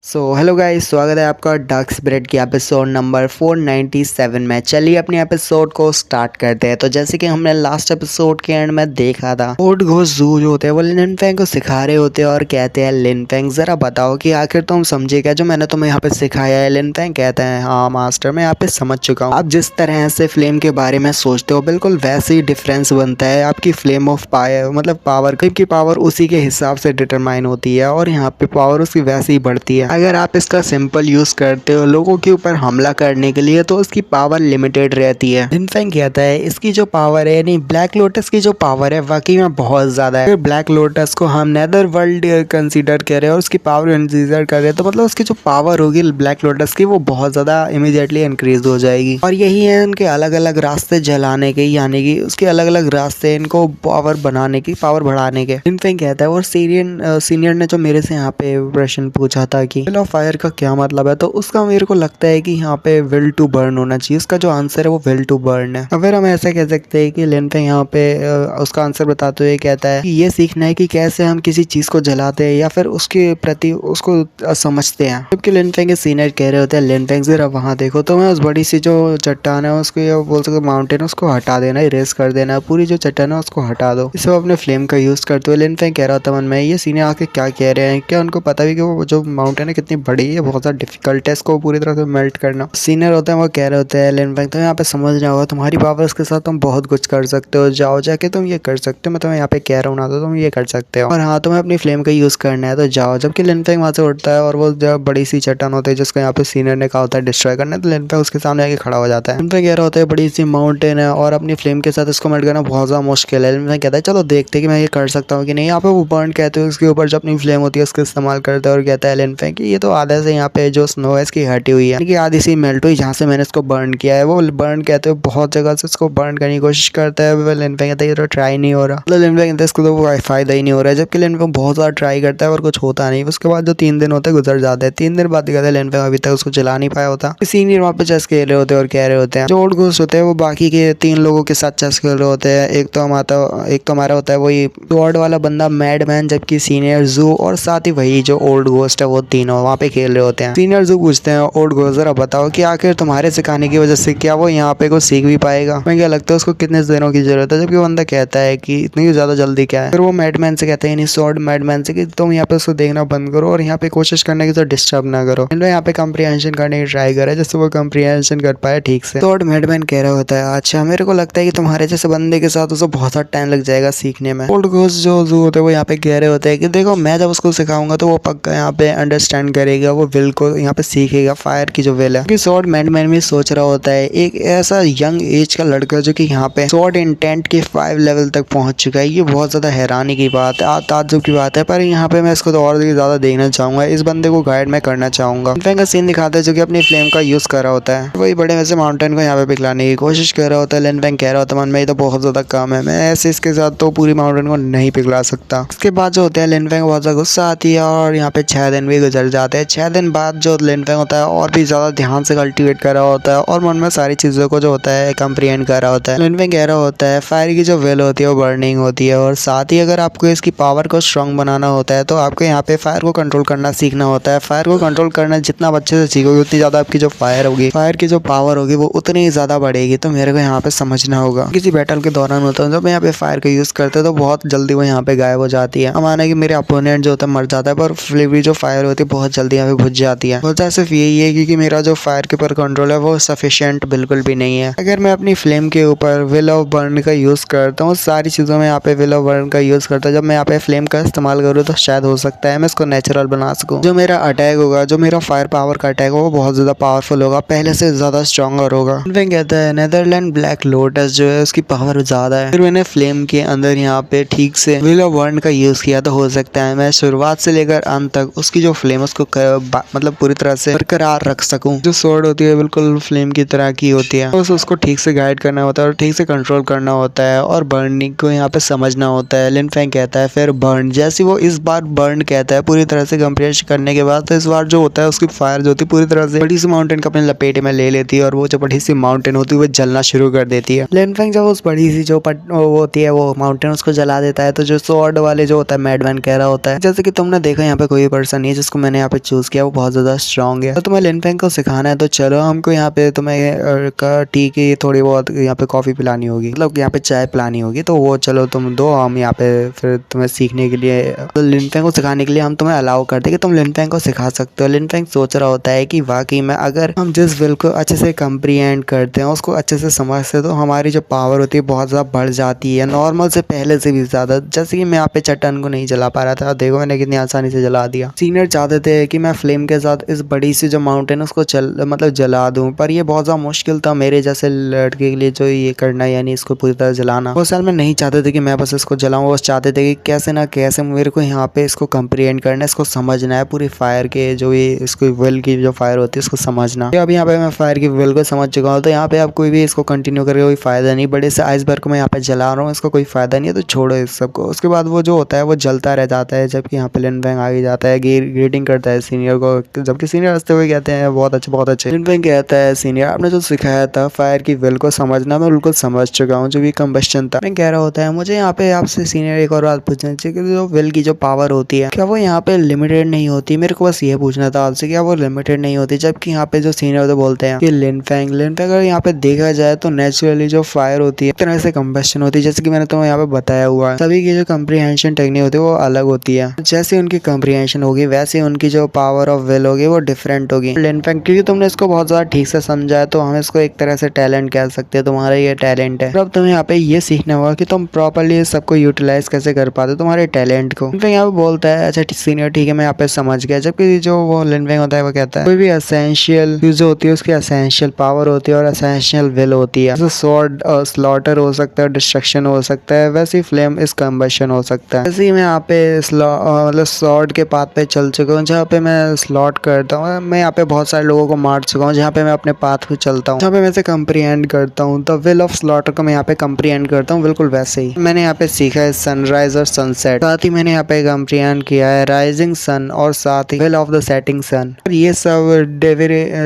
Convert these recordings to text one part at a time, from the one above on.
Hello guys, स्वागत है आपका डार्क स्पिरिट की एपिसोड नंबर 497 में। चलिए अपने एपिसोड को स्टार्ट करते हैं। तो जैसे कि हमने लास्ट एपिसोड के एंड में देखा था, ओल्ड घोस्ट जू जो होते हैं वो लिन फेंग को सिखा रहे होते हैं और कहते हैं, लिन फेंग जरा बताओ कि आखिर तुम समझे क्या जो मैंने तुम्हें यहाँ पे सिखाया है। लिन फेंग कहते हैं, हाँ मास्टर, मैं यहाँ पे समझ चुका हूँ। आप जिस तरह से फ्लेम के बारे में सोचते हो बिल्कुल वैसे ही डिफरेंस बनता है। आपकी फ्लेम ऑफ फायर मतलब पावर की पावर उसी के हिसाब से डिटरमाइन होती है और यहाँ पे पावर उसकी वैसे ही बढ़ती है। अगर आप इसका सिंपल यूज करते हो लोगों के ऊपर हमला करने के लिए तो उसकी पावर लिमिटेड रहती है। लिन फेंग कहता है इसकी जो पावर है, नहीं ब्लैक लोटस की जो पावर है वाकई में बहुत ज्यादा है। फिर ब्लैक लोटस को हम नेदर वर्ल्ड कंसीडर कर रहे हैं और उसकी पावर कंसीडर कर रहे हैं, तो मतलब उसकी जो पावर होगी ब्लैक लोटस की वो बहुत ज्यादा इमीडिएटली इंक्रीज हो जाएगी। और यही है उनके अलग अलग रास्ते जलाने के, यानी कि उसके अलग अलग रास्ते इनको पावर बनाने की, पावर बढ़ाने के। लिन फेंग कहता है, और सीनियर ने जो मेरे से यहाँ पे प्रश्न पूछा था कि विल ऑफ फायर का क्या मतलब है, तो उसका मेरे को लगता है कि यहाँ पे विल टू बर्न होना चाहिए। उसका जो आंसर है वो विल टू बर्न है। फिर हम ऐसा कह सकते हैं कि लिन फेंग यहाँ पे उसका आंसर बताते हुए कहता है कि ये सीखना है कि कैसे हम किसी चीज को जलाते हैं या फिर उसके प्रति उसको समझते हैं। जबकि लिन फेंग के सीनियर कह रहे होते हैं, लिन फेंग जरा वहाँ देखो, तो मैं उस बड़ी सी जो चट्टान है उसको, या बोल सकते माउंटेन, उसको हटा देना, इरेज कर देना, पूरी जो चट्टान है उसको हटा दो। इसे अपने फ्लेम का यूज करते हुए लिन फेंग कह रहा था मन में, ये सीनियर आके क्या कह रहे हैं, क्या उनको पता भी कि वो जो माउंटेन है कितनी बड़ी है, बहुत ज्यादा डिफिकल्ट है इसको पूरी तरह से मेल्ट करना। सीनियर होते हैं वो कह रहे होते हैं, लिन फेंग तो यहाँ पे समझना होगा, तुम्हारी पावर्स के साथ तुम बहुत कुछ कर सकते हो, जाओ जाके तुम ये कर सकते हो, मैं तुम्हें यहाँ पे कह रहा हूँ ना, तो तुम ये कर सकते हो, और हाँ तुम्हें अपनी फ्लेम का यूज करना है तो जाओ। जबकि लिन फेंग वहां से उठता है और वो जब बड़ी सी चट्टान होती है जिसको यहाँ पे सीनियर ने कहा होता है डिस्ट्रॉय करना है, तो लिन फेंग उसके सामने आके खड़ा हो जाता है। लिन फेंग कह रहा होता है बड़ी सी माउंटेन है और अपनी फ्लेम के साथ इसको मेल्ट करना बहुत ज्यादा मुश्किल है। लिन फेंग कहता है चलो देखते हैं कि मैं ये कर सकता हूँ कि नहीं। यहाँ पे वो बर्न कहते हैं उसके ऊपर जो अपनी फ्लेम होती है उसका इस्तेमाल करता है और कहता है लिन फेंग कि ये तो आधा से यहाँ पे जो स्नो है इसकी हटी हुई है, आधी सी मेल्ट हुई जहाँ से मैंने इसको बर्न किया है। वो बर्न कहते हैं बहुत जगह से इसको बर्न करने की कोशिश करता है। लिन फेंग कहता है ये तो ट्राई नहीं हो रहा, मतलब लिन फेंग कहता है इसको तो कोई फायदा ही नहीं हो रहा है। जबकि लिन फेंग बहुत ज्यादा ट्राई करता है और कुछ होता नहीं। उसके बाद जो 3 दिन होते हैं गुजर जाते हैं। 3 दिन बाद कहते हैं लिन फेंग अभी तक उसको चला नहीं पाया होता। सीनियर वहाँ पे चेस खेल रहे होते हैं और कह रहे होते हैं, जो ओल्ड घोस्ट होते हैं वो बाकी के 3 लोगों के साथ चेस खेल रहे होते हैं। एक तो हमारा होता है वही स्वॉर्ड वाला बंदा मैडमैन, जबकि सीनियर जू और साथ ही वही जो ओल्ड घोस्ट है वो तीनों वहाँ पे खेल रहे होते हैं। सीनियर जू पूछते हैं ओल्ड घोस्ट जरा बताओ कि आखिर तुम्हारे सिखाने की वजह से क्या वो यहाँ पे कुछ सीख भी पाएगा, मैं क्या लगता है उसको कितने दिनों की जरूरत है। जबकि वो बंदा कहता है कि इतनी ज्यादा जल्दी क्या है। फिर वो मैडमैन से कहते हैं, यानी स्वॉर्ड मैडमैन से, कि तुम यहाँ पे उसको देखना बंद करो और यहाँ पे कोशिश करने की तो डिस्टर्ब ना करो। यहाँ पे कंप्रीहेंशन करने की ट्राई करे जिससे वो कंप्रीहेंशन कर पाए ठीक से। स्वॉर्ड मैडमैन कह रहा होता है, अच्छा मेरे को लगता है कि तुम्हारे जैसे बंदे के साथ उसको बहुत सारा टाइम लग जाएगा सीखने में। ओल्ड घोस्ट जो जू होते हैं वो यहाँ पे कह रहे होते हैं कि देखो मैं जब उसको सिखाऊंगा तो वो पक्का यहाँ पे अंडरस्टैंड करेगा, वो विल को यहाँ पे सीखेगा, फायर की जो विल है। स्वॉर्ड मैडमैन भी सोच रहा होता है एक ऐसा यंग एज का लड़का जो कि यहाँ पे स्वॉर्ड इंटेंट के 5 लेवल तक पहुंच चुका है, ये बहुत ज्यादा हैरानी की बात है, ताज्जुब की बात है। पर यहाँ पे मैं इसको तो और भी ज्यादा देखना चाहूंगा, इस बंदे को गाइड मैं करना चाहूंगा। लिन फेंग का सीन दिखाता है जो कि अपनी फ्लेम का यूज कर रहा होता है, वही बड़े वैसे माउंटेन को यहाँ पे पिघलाने की कोशिश कर रहा होता है। लिन फेंग कह रहा होता है मन में ये तो बहुत ज्यादा कम है, मैं ऐसे इसके साथ तो पूरी माउंटेन को नहीं पिघला सकता। इसके बाद जो होता है लिन फेंग बहुत ज्यादा गुस्सा आती है और यहाँ पे 6 दिन भी गुजर जाते हैं। 6 दिन बाद जो लिन फेंग होता है और भी ज्यादा ध्यान से कल्टीवेट कर रहा होता है और मन में सारी चीजों को जो होता है कंप्रीहेंड कर रहा होता है। लिन फेंग कह रहा होता है फायर की जो वेल होती है वो बर्निंग होती है और साथ ही अगर आपको इसकी पावर को स्ट्रॉन्ग बनाना होता है तो आपको यहाँ पे फायर को कंट्रोल करना सीखना होता है। फायर को कंट्रोल करना जितना अच्छे से सीखोगे उतनी ज्यादा आपकी जो फायर होगी, फायर की जो पावर होगी वो उतनी ही ज्यादा बढ़ेगी। तो मेरे को यहाँ पे समझना होगा किसी बैटल के दौरान होता है जब मैं यहाँ पे फायर का यूज करते हैं तो बहुत जल्दी वो यहाँ पे गायब हो जाती है। माना कि मेरे अपोनेंट जो होता है मर जाता है पर फ्लेवरी जो फायर होती है बहुत जल्दी यहाँ पे बुझ जाती है। वजह सिर्फ यही है क्योंकि मेरा जो फायर के ऊपर कंट्रोल है वो सफिशिएंट बिल्कुल भी नहीं है। अगर मैं अपनी फ्लेम के ऊपर विल ऑफ बर्न का यूज करता हूँ, सारी चीजों में यहाँ पे विल ऑफ बर्न का यूज करता हूँ, जब मैं यहाँ पे फ्लेम का इस्तेमाल करूँ तो शायद हो सकता है मैं इसको नेचुरल बना सकूँ। जो मेरा अटैक होगा, जो मेरा फायर पावर का अटैक होगा वो बहुत ज्यादा पावरफुल होगा, पहले से ज्यादा स्ट्रॉन्गर होगा। कहता है नेदरलैंड ब्लैक लोटस जो है उसकी पावर ज्यादा है। फिर मैंने फ्लेम के अंदर यहाँ पे ठीक से विल ऑफ बर्न का यूज किया तो हो सकता है मैं शुरुआत से लेकर अंत तक उसकी जो फ्लेम उसको मतलब पूरी तरह से बरकरार रख सकूं। जो स्वॉर्ड होती है बिल्कुल फ्लेम की तरह की होती है, तो उसको ठीक से गाइड करना होता है और ठीक से कंट्रोल करना होता है और बर्निंग को यहाँ पे समझना होता है। लिन फेंग कहता है फिर बर्न, जैसे वो इस बार बर्न कहता है पूरी तरह से कंप्रेस करने के बाद, तो इस बार जो होता है उसकी फायर जो होती है पूरी तरह से बड़ी सी माउंटेन को अपने लपेटे में ले लेती है और वो जो बड़ी सी माउंटेन होती है वो जलना शुरू कर देती है। लिन फेंग जब उस बड़ी सी जो वो होती है वो माउंटेन उसको जला देता है तो जो स्वॉर्ड वाले जो होता है मैडमैन कह रहा होता है, जैसे कि तुमने देखा यहाँ पे कोई पर्सन नहीं है जिसको मैंने यहाँ पे चूज किया वो बहुत ज्यादा स्ट्रांग है। तो तुम्हें लिन फेंग को सिखाना है तो चलो हमको यहाँ पे तुम्हें टी की थोड़ी बहुत यहाँ पे कॉफी पिलानी होगी, मतलब यहाँ पे चाय पिलानी होगी, तो वो चलो तुम दो, हम यहाँ पे फिर तुम्हें सीखने के लिए तो लिन फेंग को सिखाने के लिए हम तुम्हें अलाउ करते कि तुम लिन फेंग को सिखा सकते हो। लिन फेंग सोच रहा होता है कि वाकई में अगर हम जिस विल को अच्छे से कंप्रीहेंड करते हैं, उसको अच्छे से समझते हैं, तो हमारी जो पावर होती है बहुत ज़्यादा बढ़ जाती है, नॉर्मल से पहले से भी ज़्यादा। जैसे कि मैं यहाँ पे चट्टान को नहीं जला पा रहा था, देखो मैंने कितनी आसानी से जला दिया। सीनियर चाहते थे कि मैं फ्लेम के साथ इस बड़ी सी जो माउंटेन उसको मतलब जला दूं, पर ये बहुत ज़्यादा मुश्किल था मेरे जैसे लड़के के लिए जो ये करना, यानी इसको पूरी तरह जलाना। वो साल में नहीं चाहते थे कि मैं बस इसको जलाऊं, वो चाहते थे कि कैसे ना कैसे मेरे को यहाँ पे इसको कंप्रीहेंड करना है, इसको समझना है, पूरी फायर के जो ये इसको विल की जो फायर होती है इसको समझना। अब यहाँ पे मैं फायर की विल को समझ चुका हूँ, तो यहाँ पे आप कोई भी इसको कंटिन्यू करके कोई फायदा नहीं। बड़े से आइसबर्ग को मैं यहाँ पे जला रहा हूँ, इसको कोई फायदा नहीं है, तो छोड़ो इस सबको। उसके बाद वो जो होता है वो जलता रह जाता है, जबकि यहाँ पे लिन फेंग आगे जाता है, ग्रीटिंग करता है सीनियर को, जबकि सीनियर हंसते हुए कहते हैं बहुत अच्छे बहुत अच्छे। लिन फेंग कहता है सीनियर आपने जो सिखाया था फायर की विल को समझना मैं बिल्कुल समझ चुका हूँ, जो भी कंबस्शन था। मैं कह रहा होता है मुझे यहाँ पे आपसे सीनियर एक और बात पूछना चाहिए कि जो विल की जो पावर होती है क्या वो यहाँ पे लिमिटेड नहीं होती? मेरे को बस ये पूछना था आपसे, क्या वो लिमिटेड नहीं होती? जबकि यहाँ पे जो सीनियर होते बोलते हैं कि लिन फेंग अगर यहाँ पे देखा जाए तो नेचुरली जो फायर होती है एक तरह से कंबस्शन होती है, जैसे कि मैंने तुम्हें यहाँ पे बताया हुआ है। सभी की जो कंप्रीहेंशन टेक्निक होती है वो अलग होती है, जैसे उनकी कंप्रीहेंशन होगी वैसे उनकी जो पावर ऑफ विल होगी वो डिफरेंट होगी। लिन फेंग क्योंकि तुमने इसको बहुत ज्यादा ठीक से समझा है, तो हम इसको एक तरह से टैलेंट कह सकते हैं, तुम्हारा ये टैलेंट है। अब तुम्हें यहाँ पे ये सीखना होगा कि तुम प्रॉपर्ली सबको यूटिलाइज कैसे कर पाते हो तुम्हारे टैलेंट को। लिन फेंग यहाँ पे बोलता है अच्छा सीनियर ठीक है मैं यहाँ पे समझ गया, जबकि जो वो लिन फेंग होता है वो कहता है कोई भी एसेंशियल चीज होती है उसकी एसेंशियल पावर होती है और एसेंशियल विल होती है। जैसे स्वॉर्ड स्लॉटर हो सकता है, डिस्ट्रक्शन हो सकता है, वैसे ही फ्लेम इस कंबशन हो सकता है। वैसे ही मैं यहाँ पे मतलब स्वॉर्ड के पाथ पे चल चुका हूँ, जहाँ पे मैं स्लॉट करता हूँ। मैं यहाँ पे बहुत सारे लोगों को मार चुका हूँ, जहाँ पे मैं अपने पाथ पे चलता हूँ, जहाँ पे मैं इसे कंप्रीहेंड करता हूँ। तो विल ऑफ स्लॉटर को मैं यहाँ पे कंप्रीहेंड करता हूँ, बिल्कुल वैसे ही मैंने यहाँ पे सीखा है सनराइज और सनसेट, साथ ही मैंने यहाँ पे कंप्रीहेंड किया है राइजिंग सन और साथ ही will of the setting sun. ये सब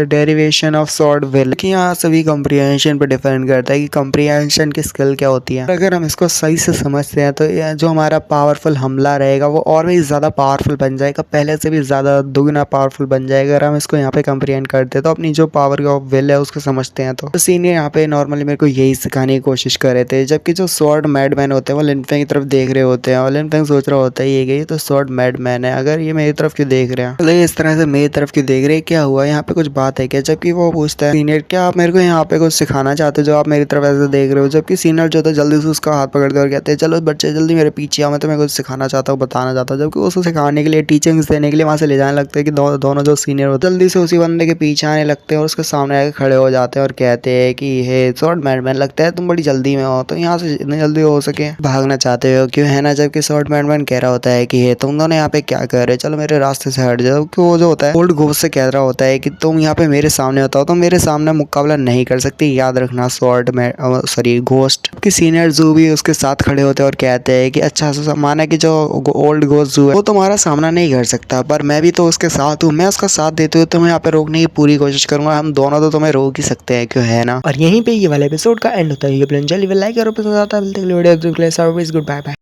डेरिवेशन ऑफ स्वॉर्ड विल कि यहाँ सभी कंप्रीहेंशन पे डिपेंड करता है कि कंप्रीहेंशन की स्किल क्या होती है। अगर हम इसको सही से समझते हैं तो जो हमारा पावरफुल हमला रहेगा वो और भी ज्यादा पावरफुल बन जाएगा, पहले से भी ज्यादा दुगना पावरफुल बन जाएगा अगर हम इसको यहाँ पे कंप्रीहेंड करते हैं तो अपनी जो पावर ऑफ विल है उसको समझते हैं। तो सीनियर यहाँ पे नॉर्मली मेरे को यही सिखाने की कोशिश कर रहे थे, जबकि जो स्वॉर्ड मैडमैन होते हैं वो लिन फेंग की तरफ देख रहे होते हैं और लिन फेंग सोच रहा होता है ये गई तो स्वॉर्ड मैडमैन है, अगर ये मेरी तरफ क्यों देख रहे हैं, तो इस तरह से मेरी तरफ क्यों देख रहे हैं, क्या हुआ यहाँ पे कुछ बात है क्या? जबकि वो पूछता है सीनियर क्या आप मेरे को यहाँ पे कुछ सिखाना चाहते हो जो आप मेरी तरफ ऐसे देख रहे हो? जबकि सीनियर जो था जल्दी से उसका हाथ पकड़ते और कहते हैं चलो बच्चे जल्दी मेरे पीछे आओ, मैं तुम्हें कुछ सिखाना चाहता हूँ बताना चाहता हूँ। जबकि उसको सिखाने के लिए टीचिंग्स देने के लिए वहाँ से ले जाने लगते हैं कि दोनों जो सीनियर होते हैं जल्दी से उसी बंदे के पीछे आने लगते हैं और उसके सामने आके खड़े हो जाते हैं और कहते हैं कि हे स्वॉर्ड मैडमैन लगता है तुम बड़ी जल्दी में हो, तो यहाँ से जितनी जल्दी हो सके भागना चाहते हो क्यों, है ना? जबकि स्वॉर्ड मैडमैन कह रहा होता है कि हे तुम दोनों यहाँ पे क्या कर रहे हो, चलो मेरे रास्ते से हट जाओ। कि वो जो होता है ओल्ड घोस्ट से कह रहा होता है कि तुम यहाँ पे मेरे सामने होता हो तो मेरे सामने मुकाबला नहीं कर सकती, याद रखना स्वॉर्ड में सॉरी घोस्ट। कि सीनियर जू भी उसके साथ खड़े होते हैं और कहते हैं कि अच्छा माना कि जो ओल्ड घोस्ट जू है वो तुम्हारा सामना नहीं कर सकता, पर मैं भी तो उसके साथ हूँ, मैं उसका साथ देते हुए तुम्हें यहाँ पे रोकने की पूरी कोशिश करूंगा, हम दोनों तो तुम्हें रोक ही सकते हैं क्यों, है ना? और यहीं पे ये वाला एपिसोड का एंड होता है। ये लाइक करो पसंद आता है, गुड बाय बाय।